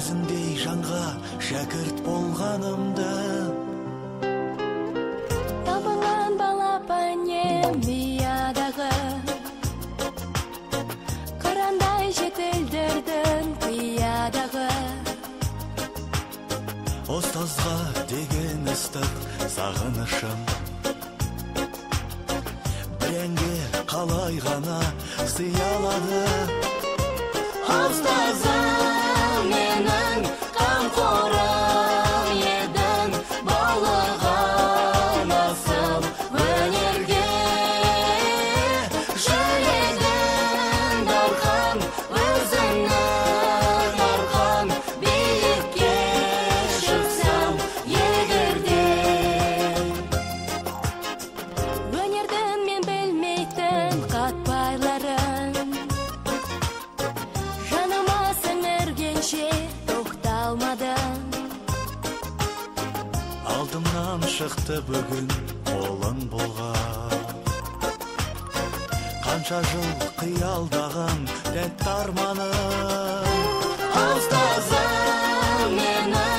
өзіңдей жанға шәкірт болғанымды. Табылған балапанем миядағы, қырандай жетілдірдің қиядағы. Ұстазға деген ыстық сағынышым, бірәңге қалай ғана сыялады. Ұстазым менің қамқорым едің, балыған асыл өнерге. Жүрегім дархан, өзіңнің арқан, биікке шықсам егерде. Өнерді мен білмейтін қатпайларын, жаныма сіңіргенше тоқталмадым. Алдымнан шықты бүгін қолың болған, қанша жыл қиялдаған тәтті арманым. Ұстазым менің